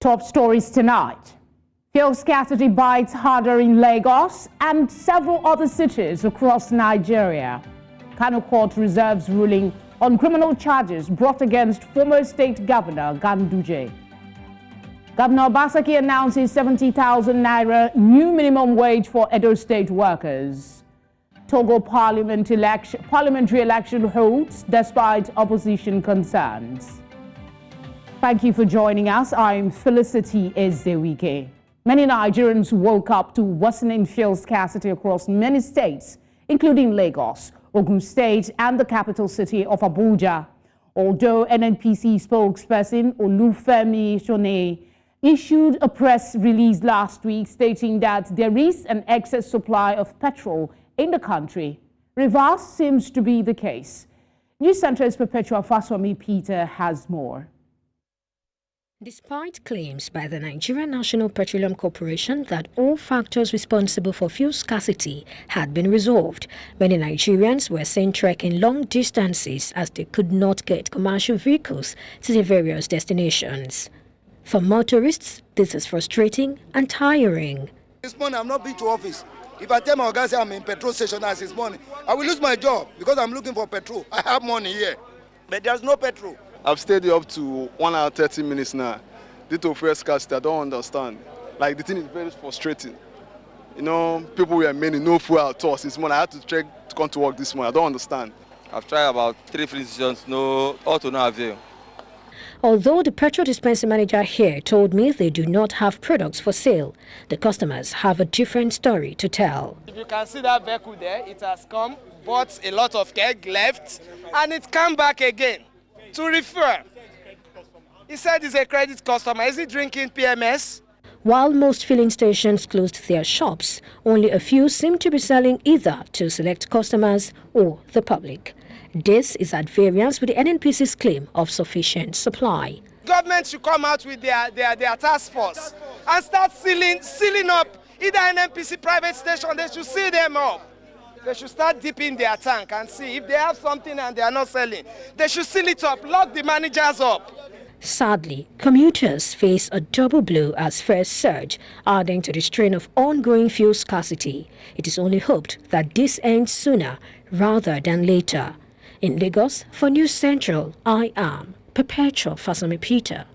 Top stories tonight. Fuel scarcity bites harder in Lagos and several other cities across Nigeria. Kano court reserves ruling on criminal charges brought against former state governor Ganduje. Governor Obaseki announces 70,000 naira new minimum wage for Edo State workers. Togo parliamentary election holds despite opposition concerns. Thank you for joining us. I'm Felicity Ezewike. Many Nigerians woke up to worsening fuel scarcity across many states, including Lagos, Ogun State, and the capital city of Abuja. Although NNPC spokesperson Olufemi Shone issued a press release last week stating that there is an excess supply of petrol in the country, reverse seems to be the case. News Centre's Perpetual Fasomi Peter has more. Despite claims by the Nigerian National Petroleum Corporation that all factors responsible for fuel scarcity had been resolved, many Nigerians were seen trekking long distances as they could not get commercial vehicles to their various destinations. For motorists, this is frustrating and tiring. This morning I'm not been to office. If I tell my guys I'm in petrol station as this morning, I will lose my job because I'm looking for petrol. I have money here, but there's no petrol. I've stayed here up to 1 hour 30 minutes now. Due to fuel scarcity, I don't understand. Like, the thing is very frustrating. You know, people were many, no fuel at all. Since morning, I had to check to come to work this morning. I don't understand. I've tried about 3 filling stations, all to no avail. Although the petrol dispensing manager here told me they do not have products for sale, the customers have a different story to tell. If you can see that vehicle there, it has come, bought a lot of keg left, and it come back again to refer. He said he's a credit customer. Is he drinking PMS? While most filling stations closed their shops, only a few seem to be selling either to select customers or the public. This is at variance with the NNPC's claim of sufficient supply. Government should come out with their task force and start sealing up either NNPC private station. They should seal them up. They should start dipping their tank and see if they have something and they are not selling. They should seal it up, lock the managers up. Sadly, commuters face a double blow as fares surge, adding to the strain of ongoing fuel scarcity. It is only hoped that this ends sooner rather than later. In Lagos, for News Central, I am Perpetual Fasomi Peter.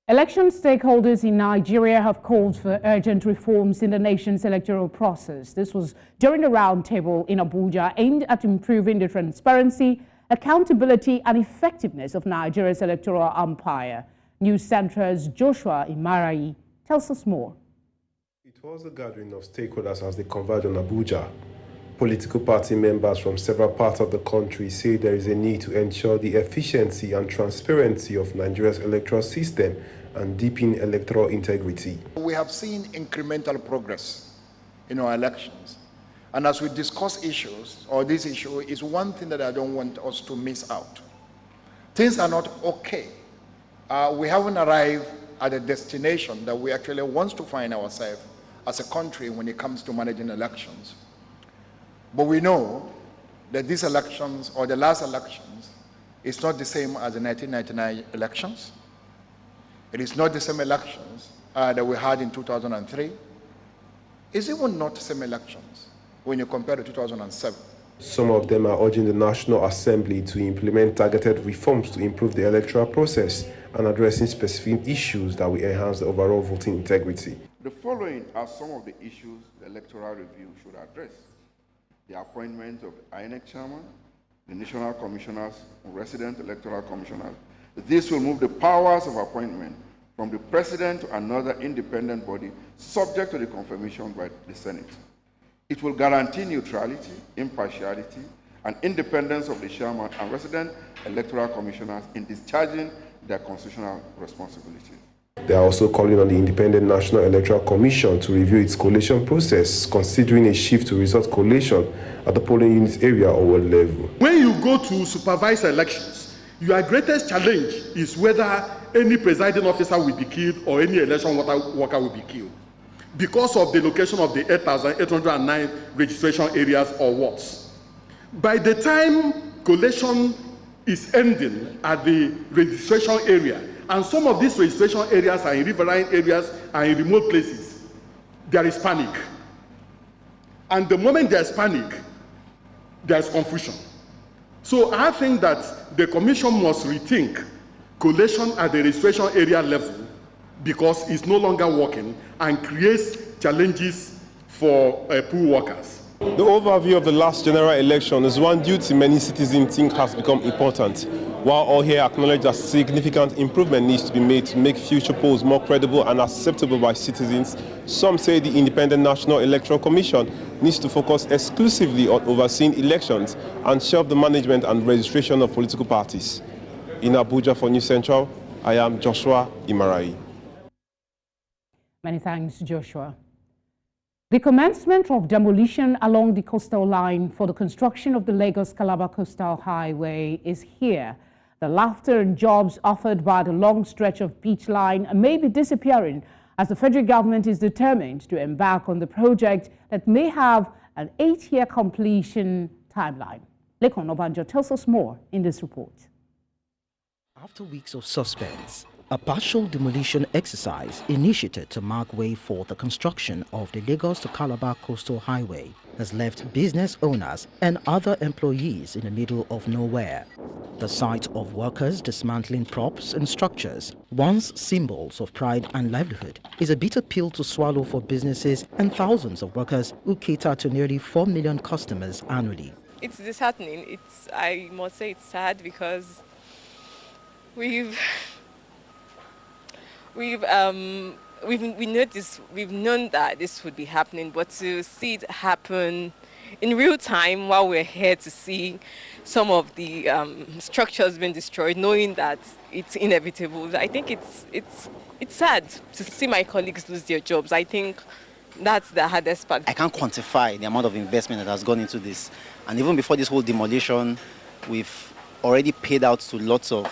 Election stakeholders in Nigeria have called for urgent reforms in the nation's electoral process. This was during a roundtable in Abuja aimed at improving the transparency, accountability and effectiveness of Nigeria's electoral umpire. News Centre's Joshua Imarayi tells us more. It was a gathering of stakeholders as they converged on Abuja. Political party members from several parts of the country say there is a need to ensure the efficiency and transparency of Nigeria's electoral system and deepen electoral integrity. We have seen incremental progress in our elections. And as we discuss issues, or this issue is one thing that I don't want us to miss out. Things are not okay. We haven't arrived at a destination that we actually want to find ourselves as a country when it comes to managing elections. But we know that these elections, or the last elections, is not the same as the 1999 elections. It is not the same elections that we had in 2003. It's even not the same elections when you compare to 2007. Some of them are urging the National Assembly to implement targeted reforms to improve the electoral process and addressing specific issues that will enhance the overall voting integrity. The following are some of the issues the electoral review should address: the appointment of INEC chairman, the national commissioners, resident electoral commissioners. This will move the powers of appointment from the president to another independent body subject to the confirmation by the Senate. It will guarantee neutrality, impartiality, and independence of the chairman and resident electoral commissioners in discharging their constitutional responsibilities. They are also calling on the Independent National Electoral Commission to review its collation process, considering a shift to result collation at the polling unit area or ward level. When you go to supervise elections, your greatest challenge is whether any presiding officer will be killed or any election worker will be killed because of the location of the 8,809 registration areas or wards. By the time collation is ending at the registration area And some of these registration areas are in riverine areas and in remote places. There is panic. And the moment there's panic, there's confusion. So I think that the Commission must rethink collation at the registration area level because it's no longer working and creates challenges for pool workers. The overview of the last general election is one duty many citizens think has become important, while all here acknowledge that significant improvement needs to be made to make future polls more credible and acceptable by citizens. Some say the Independent National Electoral Commission needs to focus exclusively on overseeing elections and shelve the management and registration of political parties. In Abuja for News Central, I am Joshua Imarai. Many thanks, Joshua. The commencement of demolition along the coastal line for the construction of the Lagos-Calabar Coastal Highway is here. The laughter and jobs offered by the long stretch of beach line may be disappearing as the federal government is determined to embark on the project that may have an 8-year completion timeline. Lekon Obanjo tells us more in this report. After weeks of suspense, a partial demolition exercise initiated to mark way for the construction of the Lagos to Calabar Coastal Highway has left business owners and other employees in the middle of nowhere. The sight of workers dismantling props and structures, once symbols of pride and livelihood, is a bitter pill to swallow for businesses and thousands of workers who cater to nearly 4 million customers annually. It's disheartening. I must say it's sad because we've known that this would be happening, but to see it happen in real time while we're here to see some of the structures being destroyed, knowing that it's inevitable, I think it's sad to see my colleagues lose their jobs. I think that's the hardest part. I can't quantify the amount of investment that has gone into this, and even before this whole demolition, we've already paid out to lots of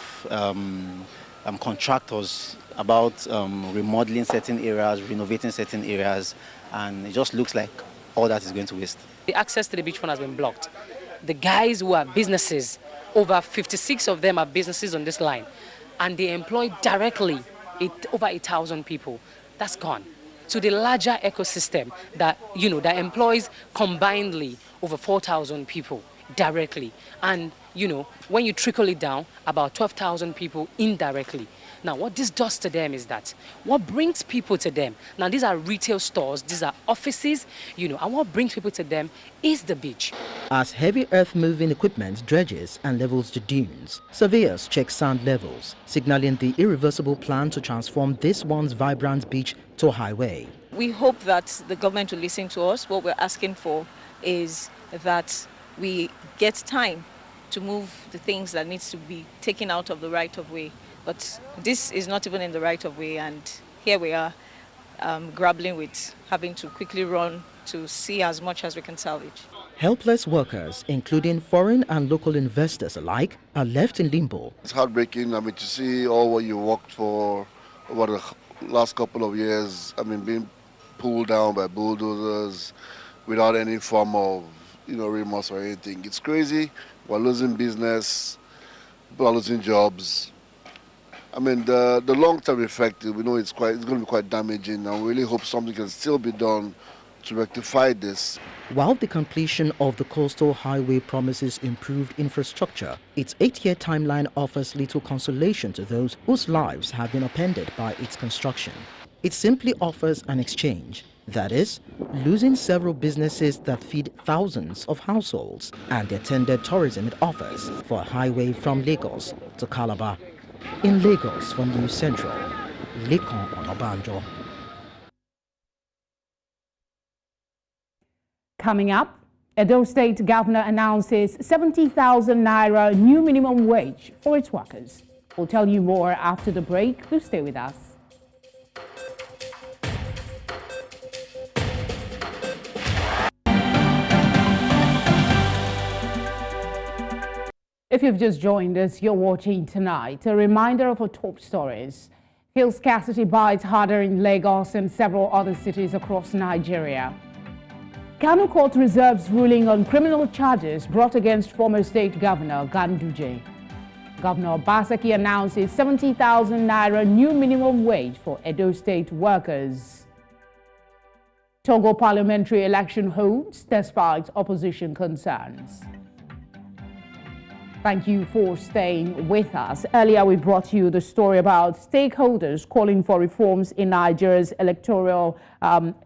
contractors about remodeling certain areas, renovating certain areas, and it just looks like all that is going to waste. The access to the beachfront has been blocked. The guys who have businesses, over 56 of them have businesses on this line, and they employ directly over 8,000 people. That's gone. To the larger ecosystem that employs combinedly over 4,000 people directly, and when you trickle it down, about 12,000 people indirectly. Now, what this does to them is that what brings people to them, now these are retail stores, these are offices, and what brings people to them is the beach. As heavy earth-moving equipment dredges and levels the dunes, surveyors check sand levels, signaling the irreversible plan to transform this once vibrant beach to a highway. We hope that the government will listen to us. What we're asking for is that we get time to move the things that needs to be taken out of the right-of-way. But this is not even in the right-of-way, and here we are grappling with having to quickly run to see as much as we can salvage. Helpless workers, including foreign and local investors alike, are left in limbo. It's heartbreaking, to see all what you worked for over the last couple of years, being pulled down by bulldozers without any form of, remorse or anything. It's crazy. We're losing business, people are losing jobs. The long-term effect, we know it's going to be quite damaging, and we really hope something can still be done to rectify this. While the completion of the coastal highway promises improved infrastructure, its 8-year timeline offers little consolation to those whose lives have been upended by its construction. It simply offers an exchange, that is, losing several businesses that feed thousands of households and the attended tourism it offers for a highway from Lagos to Calabar. In Lagos for News Central, Lekon Obanjo. Coming up, Edo State Governor announces 70,000 naira new minimum wage for its workers. We'll tell you more after the break. Please stay with us. If you've just joined us, you're watching Tonight. A reminder of our top stories. Fuel scarcity bites harder in Lagos and several other cities across Nigeria. Kano court reserves ruling on criminal charges brought against former state governor Ganduje. Governor Obaseki announces 70,000 naira new minimum wage for Edo State workers. Togo parliamentary election holds despite opposition concerns. Thank you for staying with us. Earlier, we brought you the story about stakeholders calling for reforms in Nigeria's electoral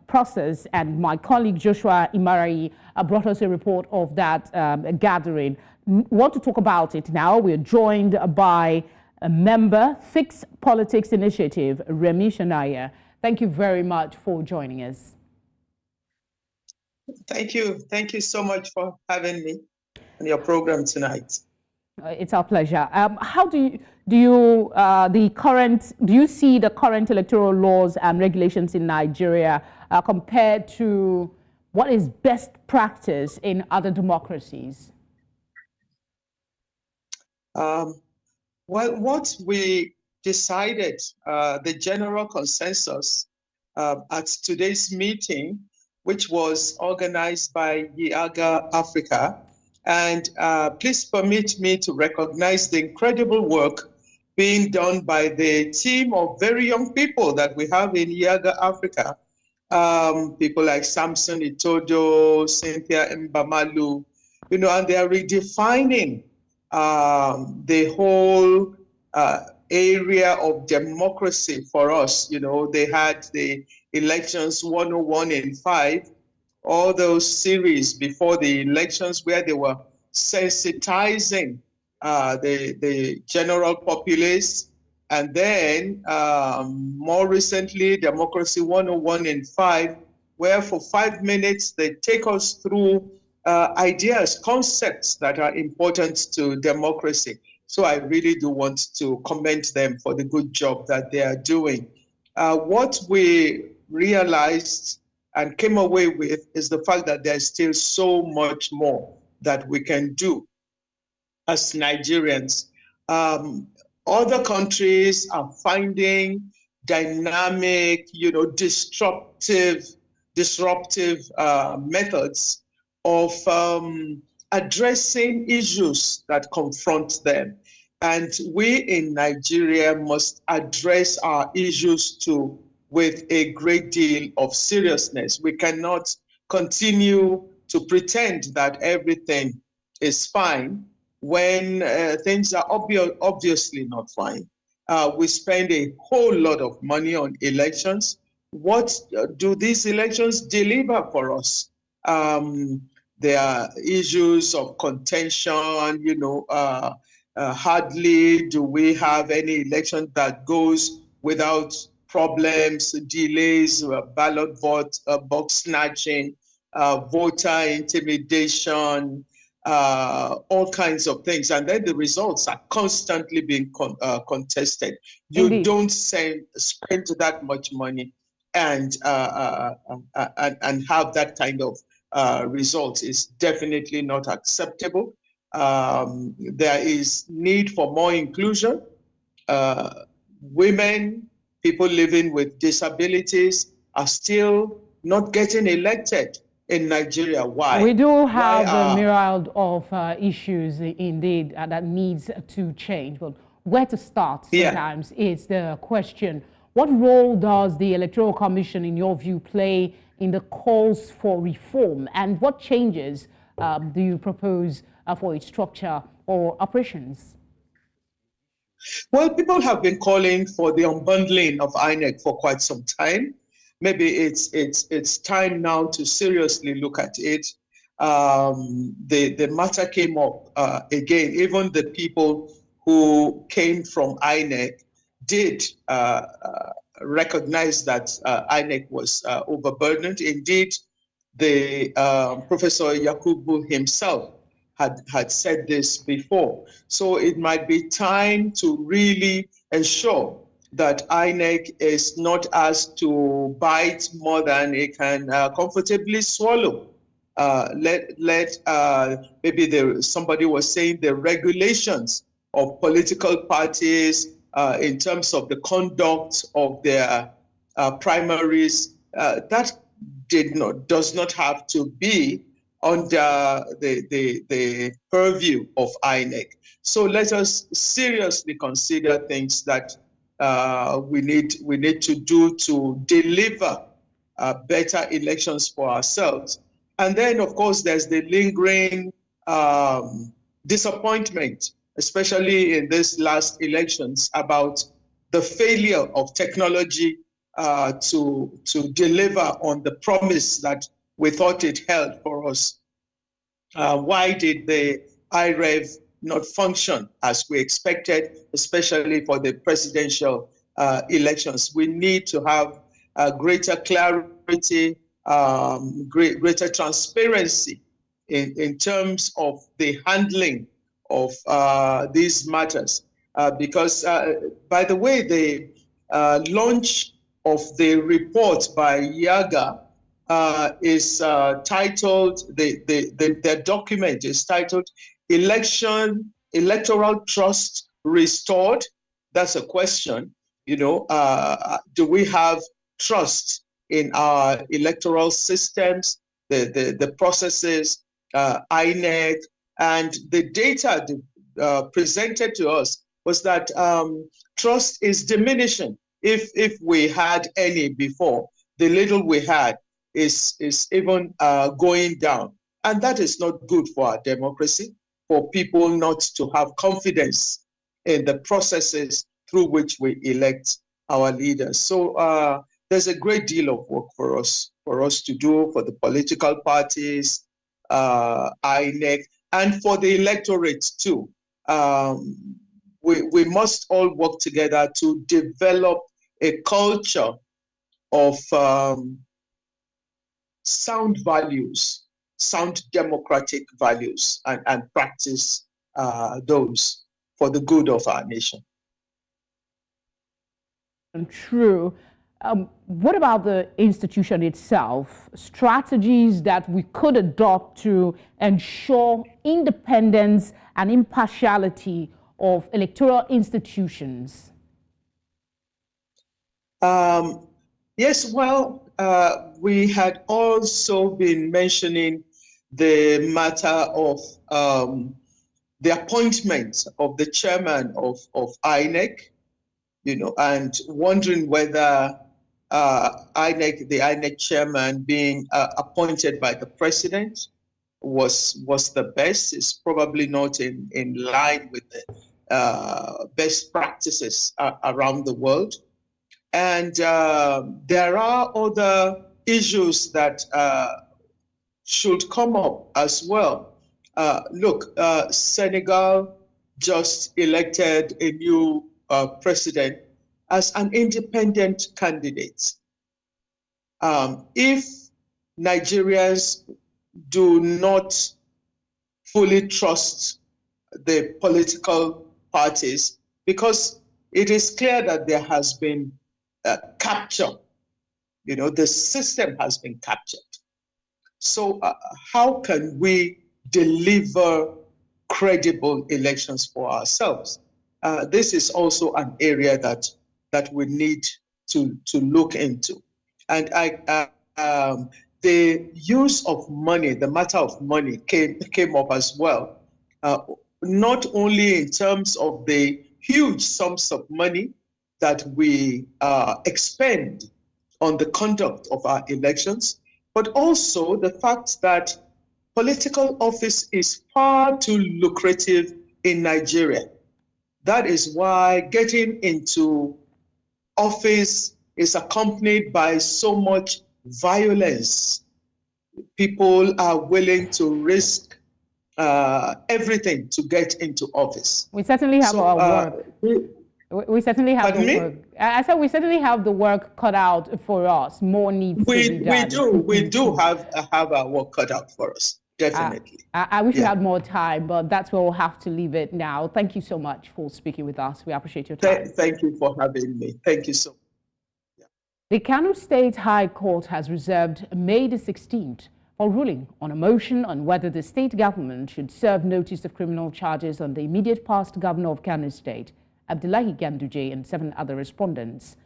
process, and my colleague Joshua Imarayi brought us a report of that gathering. Want to talk about it now? We're joined by a member, Fix Politics Initiative, Remi Shanaya. Thank you very much for joining us. Thank you. Thank you so much for having me on your program tonight. It's our pleasure. How do you see the current electoral laws and regulations in Nigeria compared to what is best practice in other democracies? Well, what we decided, the general consensus at today's meeting, which was organized by Yiaga Africa, and please permit me to recognize the incredible work being done by the team of very young people that we have in Yiaga Africa. People like Samson Itodo, Cynthia Mbamalu, and they are redefining the whole area of democracy for us. They had the elections 101 and 5, all those series before the elections where they were sensitizing the general populace. And then more recently, Democracy 101 and 5, where for 5 minutes they take us through ideas, concepts that are important to democracy. So I really do want to commend them for the good job that they are doing. What we realized and came away with is the fact that there's still so much more that we can do as Nigerians. Other countries are finding dynamic, disruptive methods of addressing issues that confront them. And we in Nigeria must address our issues too with a great deal of seriousness. We cannot continue to pretend that everything is fine when things are obviously not fine. We spend a whole lot of money on elections. What do these elections deliver for us? There are issues of contention, hardly do we have any election that goes without problems, delays, ballot box snatching, voter intimidation, all kinds of things. And then the results are constantly being contested. You Indeed. Don't spend that much money and have that kind of result is definitely not acceptable. There is need for more inclusion. Women, people living with disabilities are still not getting elected in Nigeria. Why? We do have a myriad of issues indeed that needs to change, but where to start sometimes is the question. What role does the Electoral Commission, in your view, play in the calls for reform, and what changes do you propose for its structure or operations? Well, people have been calling for the unbundling of INEC for quite some time. Maybe it's time now to seriously look at it. The matter came up again. Even the people who came from INEC did recognize that INEC was overburdened. Indeed, the Professor Yakubu himself had said this before. So it might be time to really ensure that INEC is not asked to bite more than it can comfortably swallow. Maybe somebody was saying the regulations of political parties in terms of the conduct of their primaries, that does not have to be under the purview of INEC. So let us seriously consider things that we need to do to deliver better elections for ourselves. And then, of course, there's the lingering disappointment, especially in these last elections, about the failure of technology to deliver on the promise that we thought it held for us. Why did the IREV not function as we expected, especially for the presidential elections? We need to have greater clarity, greater transparency in terms of the handling of these matters. Because, by the way, the launch of the report by Yaga is titled, the document is titled Electoral Trust Restored. That's a question. You know, do we have trust in our electoral systems, the processes, INEC, and the data presented to us was that trust is diminishing. If we had any before, the little we had is even going down. And that is not good for our democracy, for people not to have confidence in the processes through which we elect our leaders. So there's a great deal of work for us to do, for the political parties, INEC, and for the electorate too. We must all work together to develop a culture of sound values, sound democratic values, and practice those for the good of our nation. True. What about the institution itself? Strategies that we could adopt to ensure independence and impartiality of electoral institutions? Yes, well, we had also been mentioning the matter of the appointment of the chairman of INEC, you know, and wondering whether INEC, the INEC chairman being appointed by the president was the best. It's probably not in line with the best practices around the world. And there are other issues that should come up as well. Look, Senegal just elected a new president as an independent candidate. If Nigerians do not fully trust the political parties, because it is clear that there has been capture, you know, the system has been captured. So how can we deliver credible elections for ourselves? This is also an area that we need to look into. And the use of money, the matter of money came up as well, not only in terms of the huge sums of money that we expend on the conduct of our elections, but also the fact that political office is far too lucrative in Nigeria. That is why getting into office is accompanied by so much violence. People are willing to risk everything to get into office. We certainly have our work. We certainly have the work. I said we certainly have the work cut out for us. More needs to be done. We do have our work cut out for us. Definitely. I wish we had more time, but that's where we'll have to leave it now. Thank you so much for speaking with us. We appreciate your time. Thank you for having me. Thank you so much. Yeah. The Kano State High Court has reserved May the 16th for ruling on a motion on whether the state government should serve notice of criminal charges on the immediate past governor of Kano State, Abdullahi Ganduje, and 7 other respondents.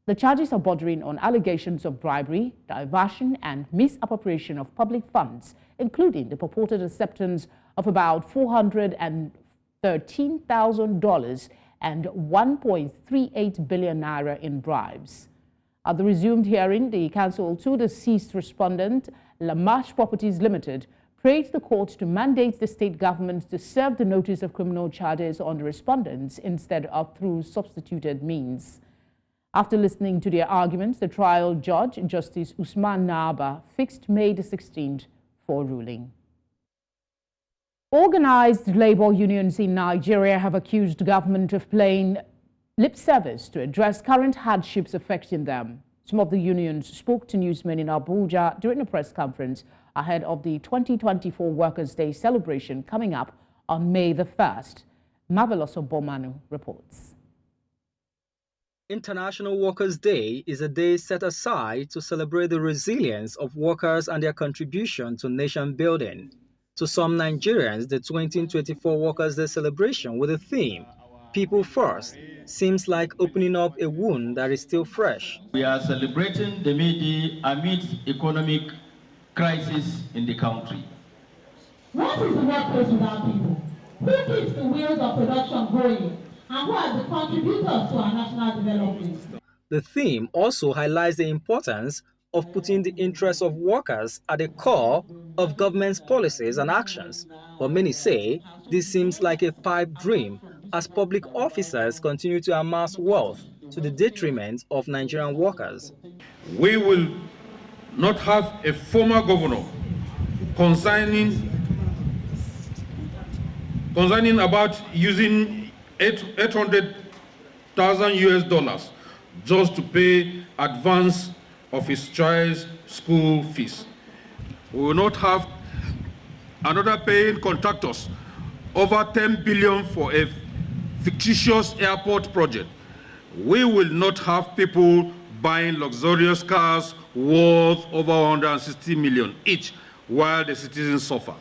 The charges are bordering on allegations of bribery, diversion, and misappropriation of public funds, including the purported acceptance of about $413,000 and 1.38 billion naira in bribes. At the resumed hearing, the counsel to the deceased respondent, Lamarche Properties Limited, prayed the court to mandate the state government to serve the notice of criminal charges on the respondents instead of through substituted means. After listening to their arguments, the trial judge, Justice Usman Naba, fixed May the 16th for ruling. Organized labor unions in Nigeria have accused the government of playing lip service to address current hardships affecting them. Some of the unions spoke to newsmen in Abuja during a press conference ahead of the 2024 Workers' Day celebration coming up on May the 1st. Marvelous Obomanu reports. International Workers' Day is a day set aside to celebrate the resilience of workers and their contribution to nation building. To some Nigerians, the 2024 Workers' Day celebration with the theme, People First, seems like opening up a wound that is still fresh. We are celebrating the day amid economic crisis in the country. What is the workplace without people? Who keeps the wheels of production going? And who are the contributors to our national development? The theme also highlights the importance of putting the interests of workers at the core of government's policies and actions. But many say this seems like a pipe dream as public officers continue to amass wealth to the detriment of Nigerian workers. We will not have a former governor concerning about using $800,000 just to pay advance of his child's school fees. We will not have another paying contractors over 10 billion for a fictitious airport project. We will not have people buying luxurious cars worth over 160 million each while the citizens suffer.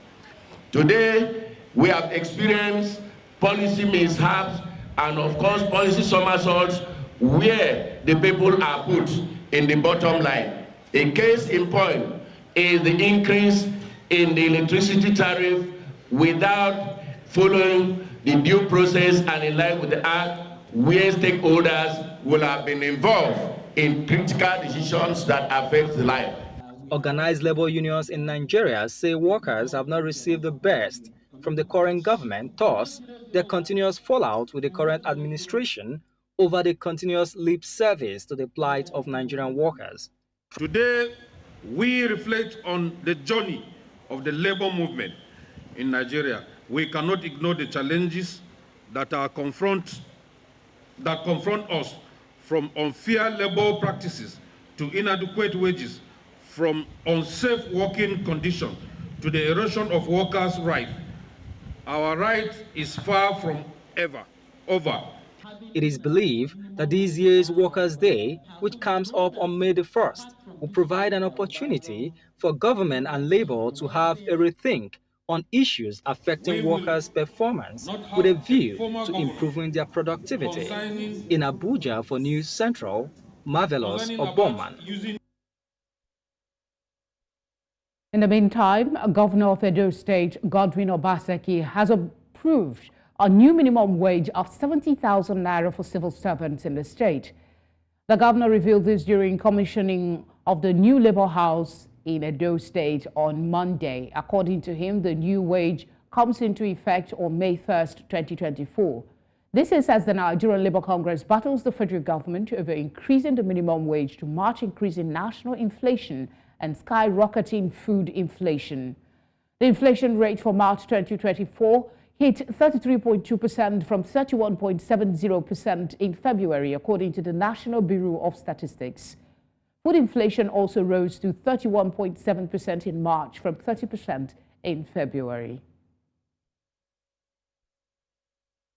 Today, we have experienced policy mishaps and of course policy somersaults where the people are put in the bottom line. A case in point is the increase in the electricity tariff without following the due process and in line with the Act, where stakeholders will have been involved in critical decisions that affect the life. Organized labor unions in Nigeria say workers have not received the best from the current government, thus their continuous fallout with the current administration over the continuous lip service to the plight of Nigerian workers. Today, we reflect on the journey of the labor movement in Nigeria. We cannot ignore the challenges that confront us, from unfair labor practices to inadequate wages, from unsafe working conditions to the erosion of workers' rights. Our right is far from over. It is believed that this year's Workers' Day, which comes up on May the 1st, will provide an opportunity for government and labor to have a rethink on issues affecting workers' performance with a view to improving their productivity. In Abuja for News Central, Marvelous Obomanu. In the meantime, Governor of Edo State, Governor Obaseki, has approved a new minimum wage of 70,000 naira for civil servants in the state. The governor revealed this during commissioning of the new labor house in Edo State on Monday. According to him, the new wage comes into effect on May 1st, 2024. This is as the Nigerian Labour Congress battles the federal government over increasing the minimum wage to match increasing national inflation and skyrocketing food inflation. The inflation rate for March 2024 hit 33.2% from 31.70% in February, according to the National Bureau of Statistics. Food inflation also rose to 31.7% in March from 30% in February.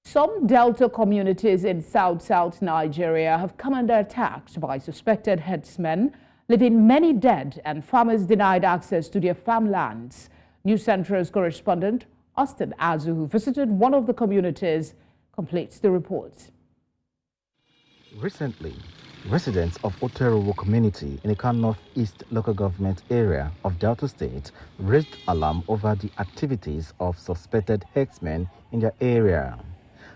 Some Delta communities in South Nigeria have come under attacks by suspected herdsmen, leaving many dead and farmers denied access to their farmlands. News Central's correspondent Austin Azu, who visited one of the communities, completes the report. Recently, Residents of Oteruwo community in the Kano Northeast local government area of Delta State raised alarm over the activities of suspected herdsmen in their area.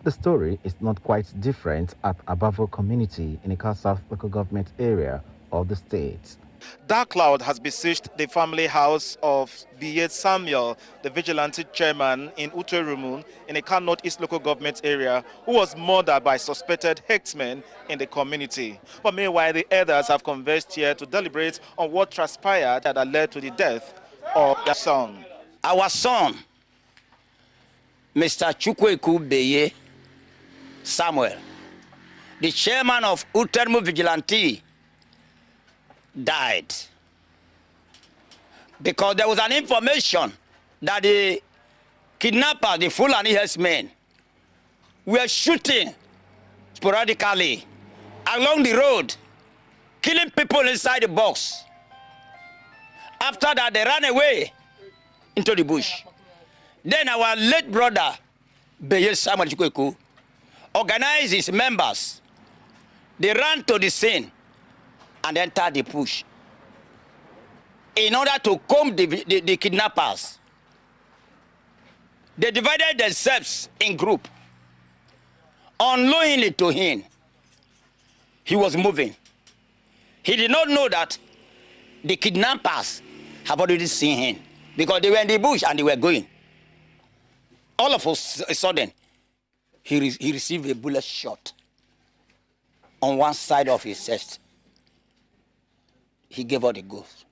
The story is not quite different at Abavo community in the Kano South local government area of the state. Dark cloud has besieged the family house of B.A. Samuel, the vigilante chairman in Uterumu in the Kano Northeast local government area, who was murdered by suspected herdsmen in the community. But meanwhile, the elders have conversed here to deliberate on what transpired that led to the death of their son. Our son, Mr. Chukweku B.A. Samuel, the chairman of Uterumu Vigilante, died because there was an information that the kidnappers, the Fulani herdsmen, were shooting sporadically along the road, killing people inside the box. After that, they ran away into the bush. Then our late brother, B.A. Samuel Chukweku, organized his members. They ran to the scene and entered the bush in order to comb the kidnappers. They divided themselves in group. Unknowingly to him, he was moving. He did not know that the kidnappers have already seen him because they were in the bush and they were going. All of a sudden, he received a bullet shot on one side of his chest. He gave out the ghost.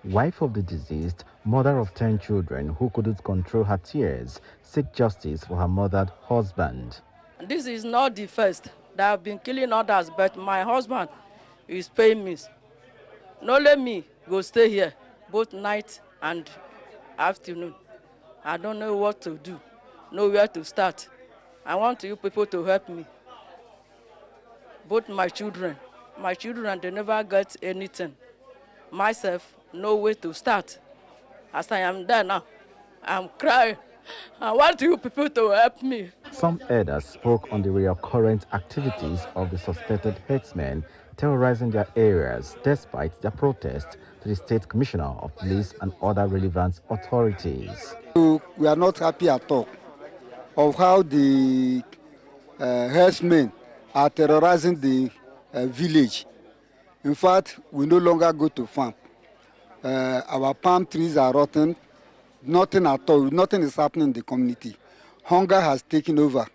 Wife of the deceased, mother of 10 children who couldn't control her tears, seek justice for her murdered husband. This is not the first that I've been killing others, but my husband is paying me. Not let me go stay here, both night and afternoon. I don't know what to do, nowhere to start. I want you people to help me. Both my children, they never get anything. Myself, no way to start. As I am there now, I'm crying. I want you people to help me. Some elders spoke on the recurrent activities of the suspected herdsmen terrorizing their areas despite their protest to the State Commissioner of Police and other relevant authorities. We are not happy at all of how the herdsmen are terrorizing the village. In fact, we no longer go to farm. Our palm trees are rotten. Nothing at all. Nothing is happening in the community. Hunger has taken over.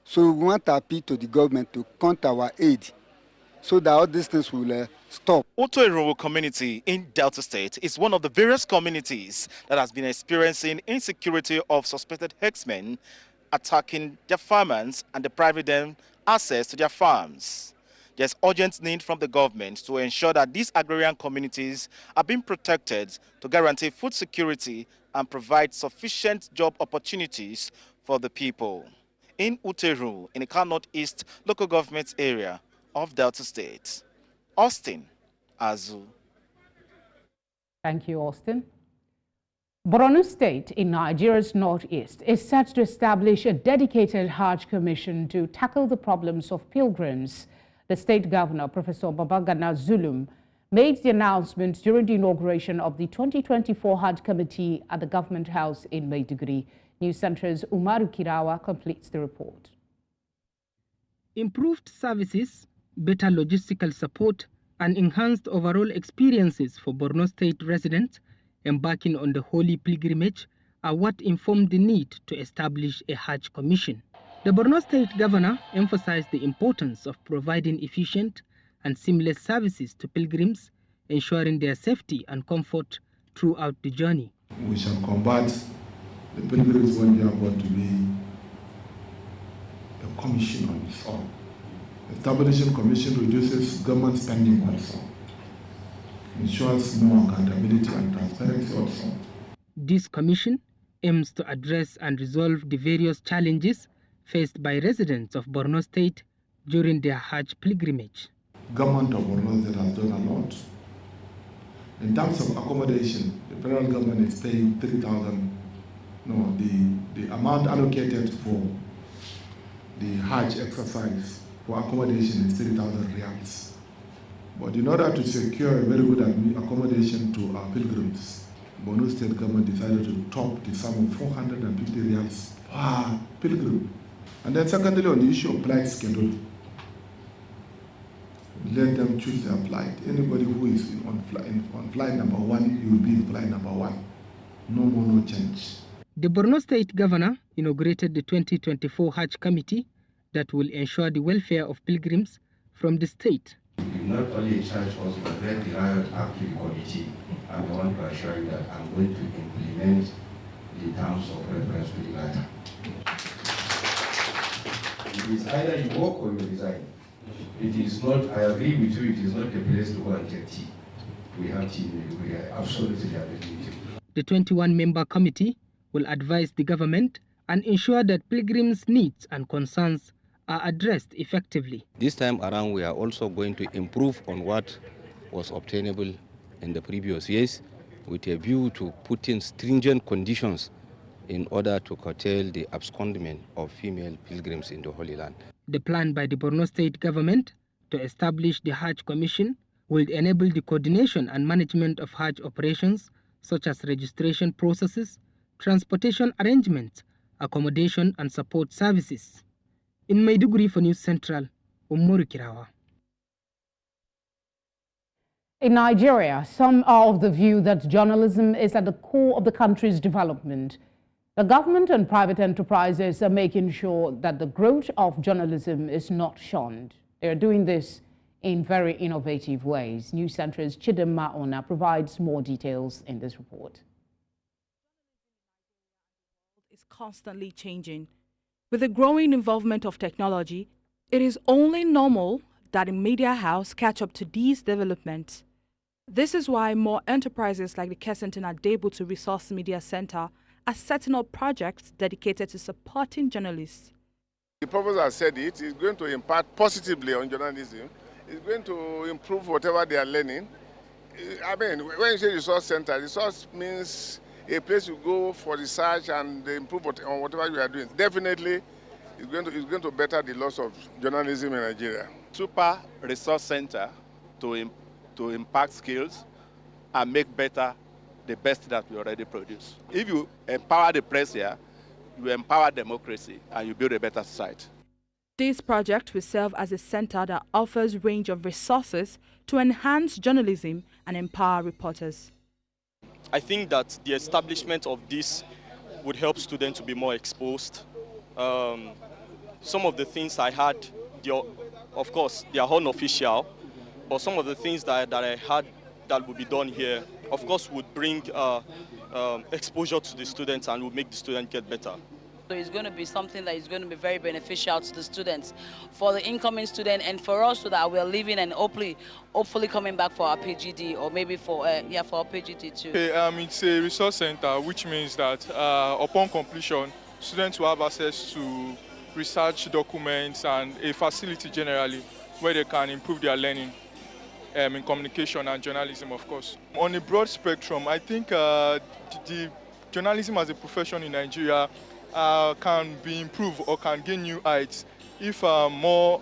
So we want to appeal to the government to come to our aid so that all these things will stop. Oteruwo community in Delta State is one of the various communities that has been experiencing insecurity of suspected herdsmen attacking their farmers and depriving them access to their farms. There's urgent need from the government to ensure that these agrarian communities are being protected to guarantee food security and provide sufficient job opportunities for the people. In Uteruwo, in the Kano Northeast local government area of Delta State, Austin Azu. Thank you, Austin. Borno State in Nigeria's northeast is set to establish a dedicated Hajj commission to tackle the problems of pilgrims. The state governor, Professor Babagana Loom, made the announcement during the inauguration of the 2024 Hajj Committee at the Government House in Maiduguri. News Centre's Umaru Kirawa completes the report. Improved services, better logistical support, and enhanced overall experiences for Borno State residents embarking on the holy pilgrimage are what informed the need to establish a Hajj Commission. The Borno State Governor emphasized the importance of providing efficient and seamless services to pilgrims, ensuring their safety and comfort throughout the journey. We shall combat the pilgrims when they are going to be a commission on its own. Establishing commission reduces government spending also, ensures more accountability and transparency also. This commission aims to address and resolve the various challenges faced by residents of Borno State during their Hajj pilgrimage. Government of Borno State has done a lot. In terms of accommodation, the federal government is paying 3,000. No, the amount allocated for the Hajj exercise for accommodation is 3,000 riyals. But in order to secure a very good accommodation to our pilgrims, Borno State government decided to top the sum of 450 riyals per pilgrim. And then secondly, on the issue of flight schedule, let them choose their flight. Anybody who is on flight number 1, you will be in flight number 1. No more, no change. The Borno State Governor inaugurated the 2024 Hajj Committee that will ensure the welfare of pilgrims from the state. You not only charge us, but let the riot active committee. I want to assure you that I'm going to implement the terms of reference to the matter. It is either you work or you resign. It is not, I agree with you, it is not the place to go and get tea. We have tea, we are absolutely available. The 21-member committee will advise the government and ensure that pilgrims' needs and concerns are addressed effectively. This time around, we are also going to improve on what was obtainable in the previous years with a view to putting stringent conditions in order to curtail the abscondment of female pilgrims in the Holy Land. The plan by the Borno State government to establish the Hajj Commission will enable the coordination and management of Hajj operations such as registration processes, transportation arrangements, accommodation and support services. In Maiduguri for News Central, Umaru Kirawa. In Nigeria, some are of the view that journalism is at the core of the country's development. The government and private enterprises are making sure that the growth of journalism is not shunned. They are doing this in very innovative ways. News Central's Chidinma Ona provides more details in this report. It's constantly changing. With the growing involvement of technology, it is only normal that a media house catch up to these developments. This is why more enterprises like the Kensington Adebutu Resource Media Center are setting up projects dedicated to supporting journalists. The professor has said it is going to impact positively on journalism. It's going to improve whatever they are learning. I mean, when you say resource center, resource means a place you go for research and improve on whatever you are doing. Definitely, it's going to better the loss of journalism in Nigeria. Super resource center to impact skills and make better the best that we already produce. If you empower the press here, you empower democracy and you build a better society. This project will serve as a center that offers a range of resources to enhance journalism and empower reporters. I think that the establishment of this would help students to be more exposed. Some of the things I had, of course, they are unofficial, but some of the things that I had that would be done here, of course, would bring exposure to the students and would make the students get better. So it's going to be something that is going to be very beneficial to the students, for the incoming student, and for us, so that we're leaving and hopefully coming back for our PGD, or maybe for our PGD too. It's a resource center, which means that upon completion, students will have access to research documents and a facility generally where they can improve their learning in communication and journalism, of course. On a broad spectrum, I think the journalism as a profession in Nigeria can be improved or can gain new heights if more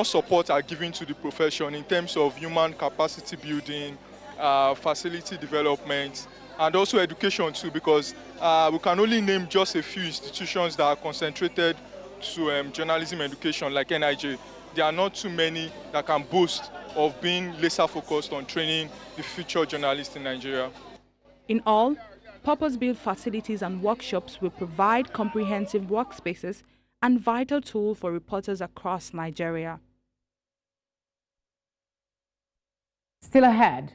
support are given to the profession in terms of human capacity building, facility development, and also education too, because we can only name just a few institutions that are concentrated to journalism education, like NIJ. There are not too many that can boast of being laser focused on training the future journalists in Nigeria. In all, purpose-built facilities and workshops will provide comprehensive workspaces and vital tools for reporters across Nigeria. Still ahead,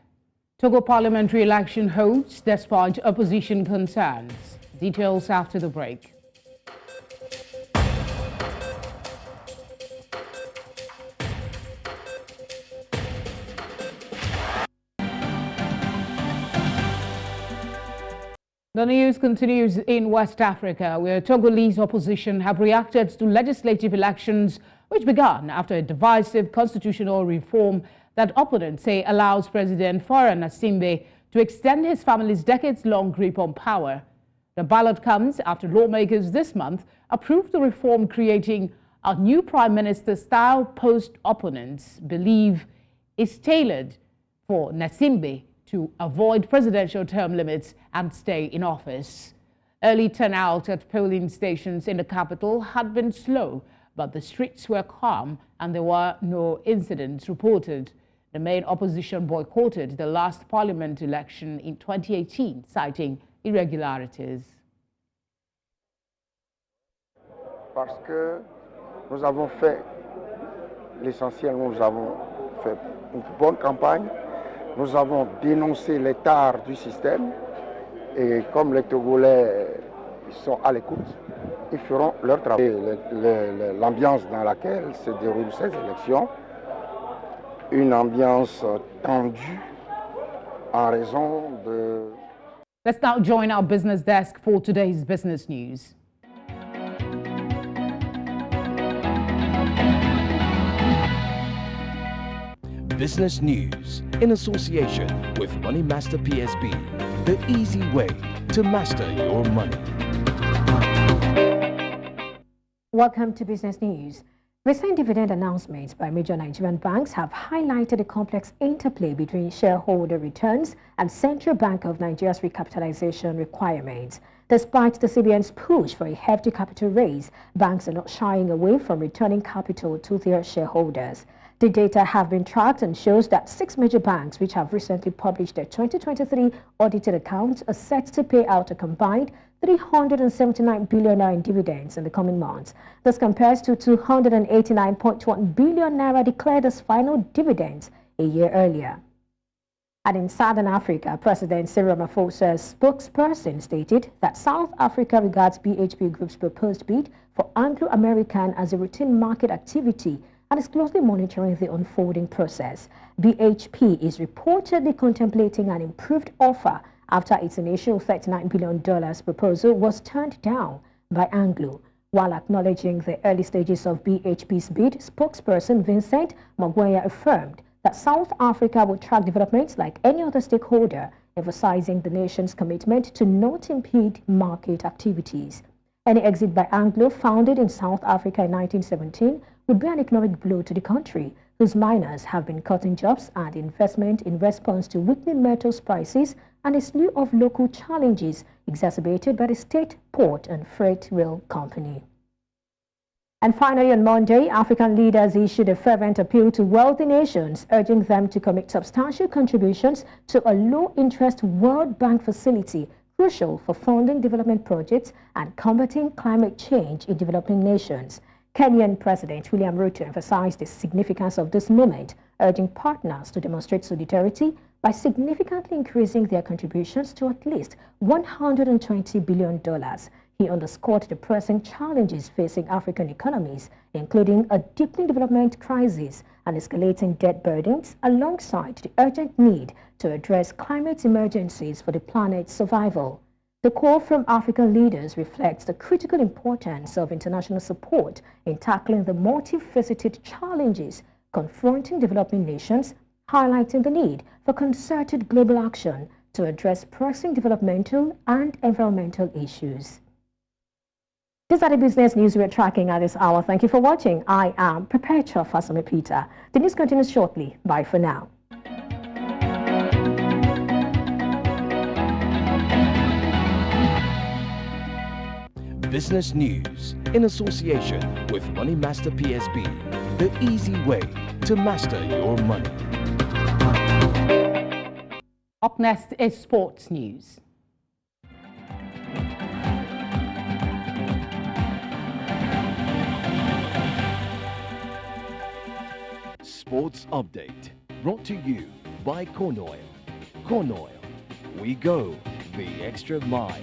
Togo parliamentary election holds despite opposition concerns. Details after the break. The news continues in West Africa, where Togolese opposition have reacted to legislative elections which began after a divisive constitutional reform that opponents say allows President Faure Gnassingbe to extend his family's decades-long grip on power. The ballot comes after lawmakers this month approved the reform creating a new prime minister style post opponents believe is tailored for Nasimbe to avoid presidential term limits and stay in office. Early turnout at polling stations in the capital had been slow, but the streets were calm and there were no incidents reported. The main opposition boycotted the last parliament election in 2018, citing irregularities. Parce que nous avons fait l'essentiel, nous avons fait une bonne campagne, nous avons dénoncé les tares du système et comme les Togolais sont à l'écoute, ils feront leur travail. L'ambiance dans laquelle se déroulent ces élections, une ambiance tendue en raison de... Let's now join our business desk for today's business news. Business news in association with Money Master PSB, the easy way to master your money. Welcome to Business News. Recent dividend announcements by major Nigerian banks have highlighted the complex interplay between shareholder returns and Central Bank of Nigeria's recapitalization requirements. Despite the CBN's push for a hefty capital raise, banks are not shying away from returning capital to their shareholders. The data have been tracked and shows that 6 major banks, which have recently published their 2023 audited accounts, are set to pay out a combined 379 billion naira in dividends in the coming months. This compares to 289.1 billion naira declared as final dividends a year earlier. And in Southern Africa, President Cyril Ramaphosa's spokesperson stated that South Africa regards BHP Group's proposed bid for Anglo-American as a routine market activity and is closely monitoring the unfolding process. BHP is reportedly contemplating an improved offer after its initial $39 billion proposal was turned down by Anglo. While acknowledging the early stages of BHP's bid, spokesperson Vincent Magwenya affirmed that South Africa will track developments like any other stakeholder, emphasizing the nation's commitment to not impede market activities. Any exit by Anglo, founded in South Africa in 1917, would be an economic blow to the country, whose miners have been cutting jobs and investment in response to weakening metals prices and a slew of local challenges exacerbated by the state port and freight rail company. And finally, on Monday, African leaders issued a fervent appeal to wealthy nations, urging them to commit substantial contributions to a low-interest World Bank facility crucial for funding development projects and combating climate change in developing nations. Kenyan President William Ruto emphasized the significance of this moment, urging partners to demonstrate solidarity by significantly increasing their contributions to at least $120 billion. He underscored the pressing challenges facing African economies, including a deepening development crisis and escalating debt burdens, alongside the urgent need to address climate emergencies for the planet's survival. The call from African leaders reflects the critical importance of international support in tackling the multifaceted challenges confronting developing nations, highlighting the need for concerted global action to address pressing developmental and environmental issues. These are the business news we're tracking at this hour. Thank you for watching. I am Perpetua Fasome Peter. The news continues shortly. Bye for now. Business news in association with Money Master PSB, the easy way to master your money. Up next is sports news. Sports update brought to you by Kano. Kano, we go the extra mile.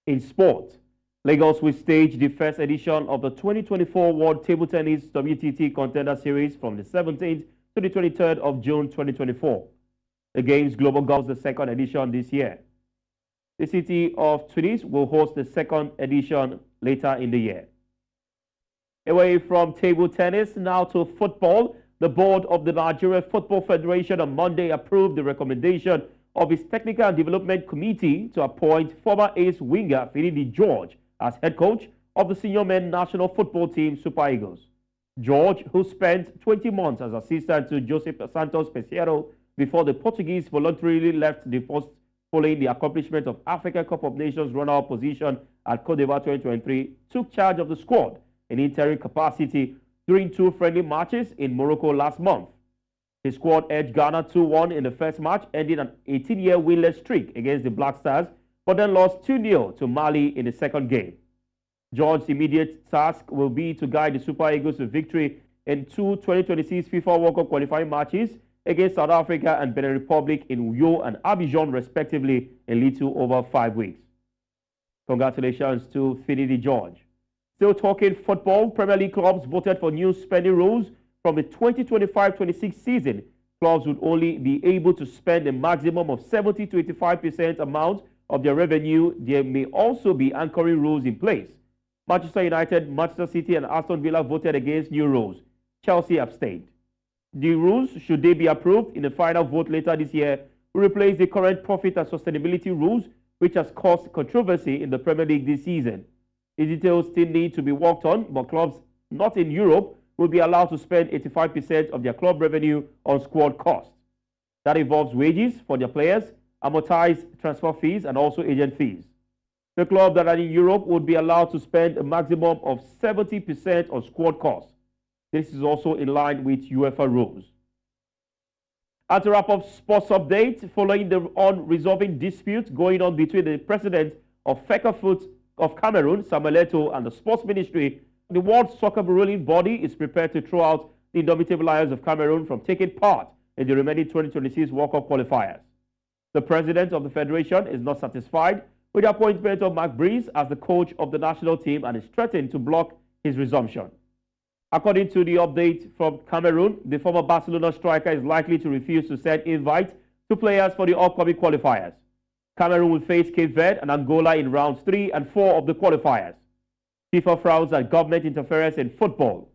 In sport, Lagos will stage the first edition of the 2024 World Table Tennis WTT Contender Series from the 17th to the 23rd of June 2024. The Games Global goes the second edition this year. The city of Tunis will host the second edition later in the year. Away from table tennis, now to football. The board of the Nigeria Football Federation on Monday approved the recommendation of its Technical and Development Committee to appoint former ace winger Finidi George as head coach of the senior men national football team Super Eagles. George, who spent 20 months as assistant to Joseph Santos Peseiro before the Portuguese voluntarily left the post following the accomplishment of Africa Cup of Nations runner-up position at Cote d'Ivoire 2023, took charge of the squad in interim capacity during 2 friendly matches in Morocco last month. His squad edged Ghana 2-1 in the first match, ending an 18-year winless streak against the Black Stars, but then lost 2-0 to Mali in the second game. George's immediate task will be to guide the Super Eagles to victory in 2 2026 FIFA World Cup qualifying matches against South Africa and Benin Republic in Uyo and Abidjan, respectively, in little over 5 weeks. Congratulations to Finidi George. Still talking football, Premier League clubs voted for new spending rules from the 2025-26 season. Clubs would only be able to spend a maximum of 70 to 85% amount of their revenue. There may also be anchoring rules in place. Manchester United, Manchester City, and Aston Villa voted against new rules. Chelsea abstained. The rules, should they be approved in the final vote later this year, will replace the current profit and sustainability rules, which has caused controversy in the Premier League this season. The details still need to be worked on, but clubs not in Europe will be allowed to spend 85% of their club revenue on squad costs. That involves wages for their players, amortized transfer fees, and also agent fees. The clubs that are in Europe would be allowed to spend a maximum of 70% on squad costs. This is also in line with UEFA rules. And to wrap up sports update, following the unresolved dispute going on between the president of Fecafoot of Cameroon, Samuel Eto'o, and the sports ministry, the World Soccer ruling body is prepared to throw out the Indomitable Lions of Cameroon from taking part in the remaining 2026 World Cup qualifiers. The president of the federation is not satisfied with the appointment of Mark Breeze as the coach of the national team and is threatened to block his resumption. According to the update from Cameroon, the former Barcelona striker is likely to refuse to send invites to players for the upcoming qualifiers. Cameroon will face Cape Verde and Angola in rounds 3 and 4 of the qualifiers. FIFA frowns at government interference in football.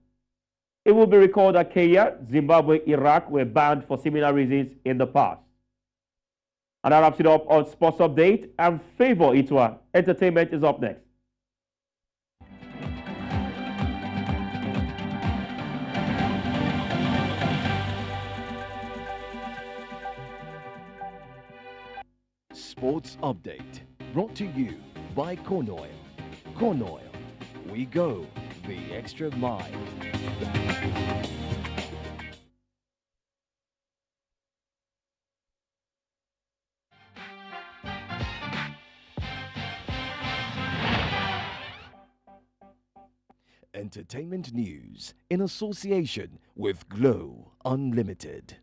It will be recalled that Kenya, Zimbabwe, Iraq were banned for similar reasons in the past. And that wraps it up on Sports Update. And Favor Itwa. Entertainment is up next. Sports Update, brought to you by Kano. Kano, we go the extra mile. Entertainment news in association with Glow Unlimited.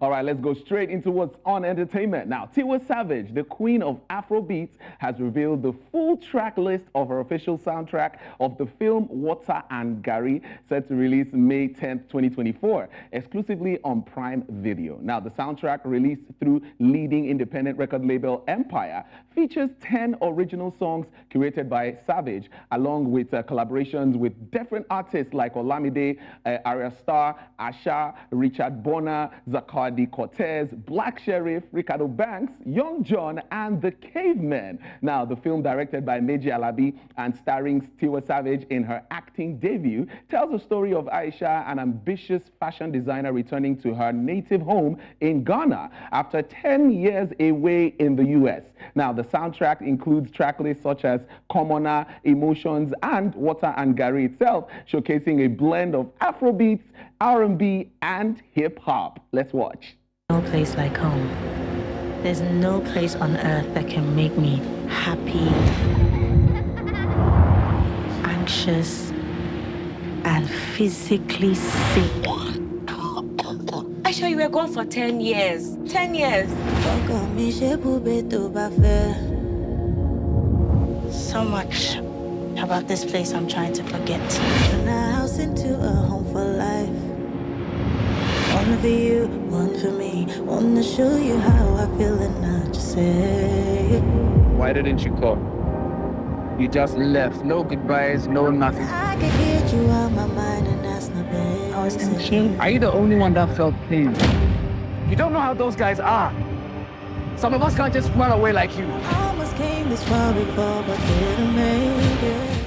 All right, let's go straight into what's on entertainment. Now, Tiwa Savage, the queen of Afrobeats, has revealed the full track list of her official soundtrack of the film Water and Gari, set to release May 10th, 2024, exclusively on Prime Video. Now, the soundtrack, released through leading independent record label Empire, features 10 original songs curated by Savage, along with collaborations with different artists like Olamide, Arya Starr, Asha, Richard Bonner, Zakar Cortez, Black Sheriff, Ricardo Banks, Young John, and The Cavemen. Now, the film, directed by Meji Alabi and starring Tiwa Savage in her acting debut, tells the story of Aisha, an ambitious fashion designer returning to her native home in Ghana after 10 years away in the U.S. Now, the soundtrack includes track lists such as Commoner, Emotions, and Water and Gari itself, showcasing a blend of Afrobeats, R&B, and hip-hop. Let's watch. No place like home. There's no place on earth that can make me happy, anxious, and physically sick. I show you, we're gone for 10 years. 10 years. So much about this place I'm trying to forget. Turn a house into a home for life. One for you, one for me. Wanna show you how I feel and not just say. Why didn't you call? You just left. No goodbyes, no nothing. I could get you out my mind and that's not bad. I was in pain. Are you the only one that felt pain? You don't know how those guys are. Some of us can't just run away like you. Almost came this far before, but didn't make it.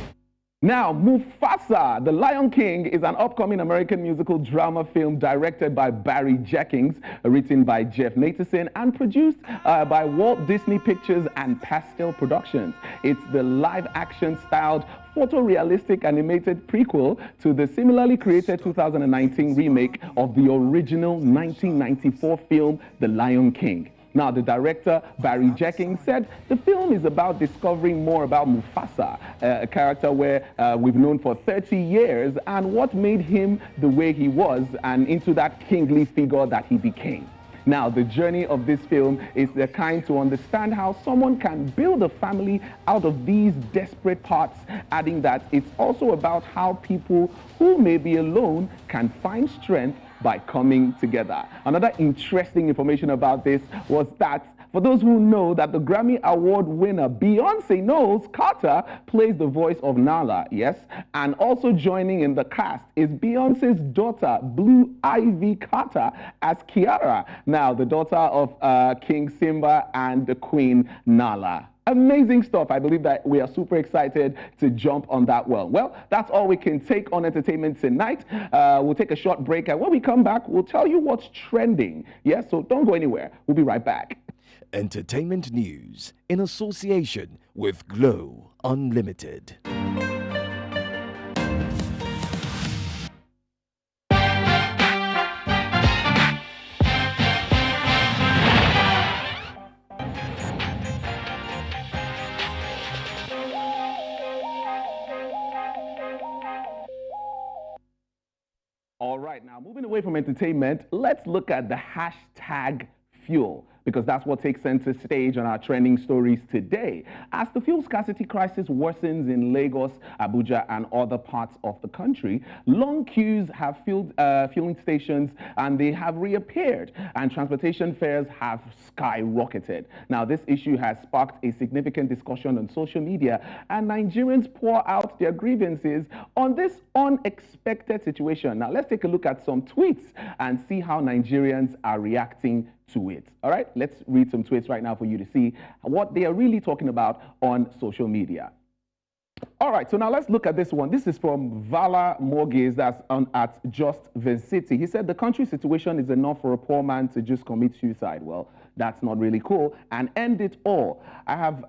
Now, Mufasa, The Lion King, is an upcoming American musical drama film directed by Barry Jenkins, written by Jeff Nathanson, and produced by Walt Disney Pictures and Pastel Productions. It's the live-action styled photorealistic animated prequel to the similarly created 2019 remake of the original 1994 film, The Lion King. Now, the director, Barry Jenkins, said the film is about discovering more about Mufasa, a character we've known for 30 years, and what made him the way he was and into that kingly figure that he became. Now, the journey of this film is the kind to understand how someone can build a family out of these desperate parts, adding that it's also about how people who may be alone can find strength by coming together. Another interesting information about this was that for those who know that the Grammy Award winner Beyonce Knowles Carter plays the voice of Nala, yes, and also joining in the cast is Beyonce's daughter Blue Ivy Carter as Kiara, now the daughter of King Simba and the Queen Nala. Amazing stuff. I believe that we are super excited to jump on that well. Well, that's all we can take on entertainment tonight. We'll take a short break, and when we come back, we'll tell you what's trending. Yes, so don't go anywhere. We'll be right back. Entertainment news in association with Glow Unlimited. All right, now moving away from entertainment, let's look at the hashtag fuel, because that's what takes center stage on our trending stories today. As the fuel scarcity crisis worsens in Lagos, Abuja, and other parts of the country, long queues have filled fueling stations and they have reappeared, and transportation fares have skyrocketed. Now, this issue has sparked a significant discussion on social media, and Nigerians pour out their grievances on this unexpected situation. Now, let's take a look at some tweets and see how Nigerians are reacting to it. All right, let's read some tweets right now for you to see what they are really talking about on social media. All right, so now let's look at this one. This is from Vala Morges, that's at Just City. He said the country situation is enough for a poor man to just commit suicide. Well, that's not really cool, and end it all. I have,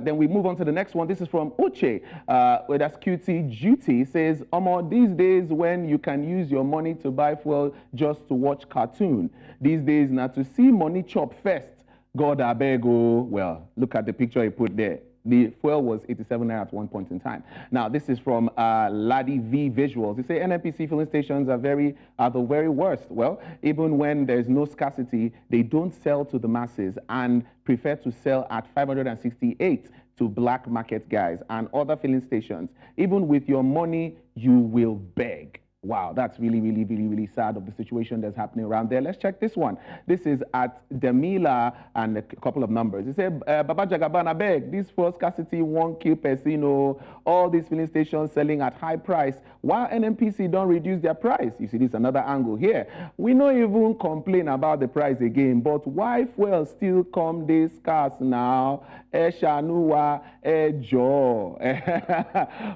then we move on to the next one. This is from Uche, that's QT Duty. Says, these days when you can use your money to buy fuel just to watch cartoon. These days now to see money chop first. God, I beg, oh, well, look at the picture he put there. The fuel was 87 naira at one point in time. Now, this is from Laddie V Visuals. They say NNPC filling stations are the very worst. Well, even when there's no scarcity, they don't sell to the masses and prefer to sell at 568 to black market guys and other filling stations. Even with your money, you will beg. Wow, that's really sad of the situation that's happening around there. Let's check this one. This is at Demila and a couple of numbers. It said, Baba Jagabana beg, this fuel scarcity won't kill Pesino. All these filling stations selling at high price. While NNPC don't reduce their price. You see, this is another angle here. We don't even complain about the price again, but why fuel still come this scarce now? Eshanua, Ejo.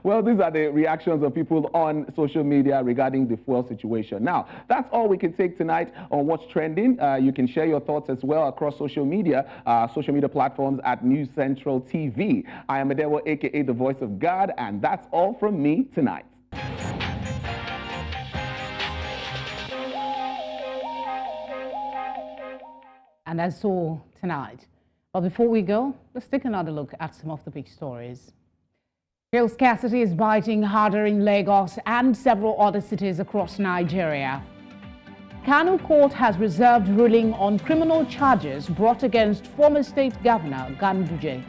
Well, these are the reactions of people on social media regarding the fuel situation. Now, that's all we can take tonight on what's trending. You can share your thoughts as well across social media platforms at News Central TV. I am Adewo, aka the Voice of God, and that's all from me tonight. And that's all tonight. But before we go, let's take another look at some of the big stories. Fuel scarcity is biting harder in Lagos and several other cities across Nigeria. Kano court has reserved ruling on criminal charges brought against former state governor Ganduje.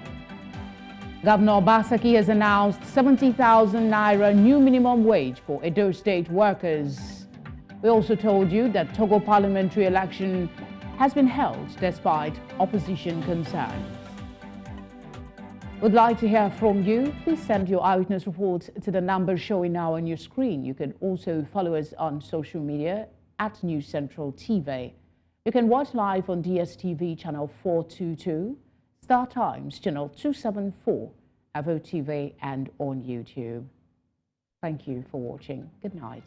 Governor Obaseki has announced 70,000 naira new minimum wage for Edo State workers. We also told you that Togo parliamentary election has been held despite opposition concerns. Would like to hear from you? Please send your eyewitness reports to the number showing now on your screen. You can also follow us on social media at News Central TV. You can watch live on DSTV channel 422, Star Times channel 274, Avo TV, and on YouTube. Thank you for watching. Good night.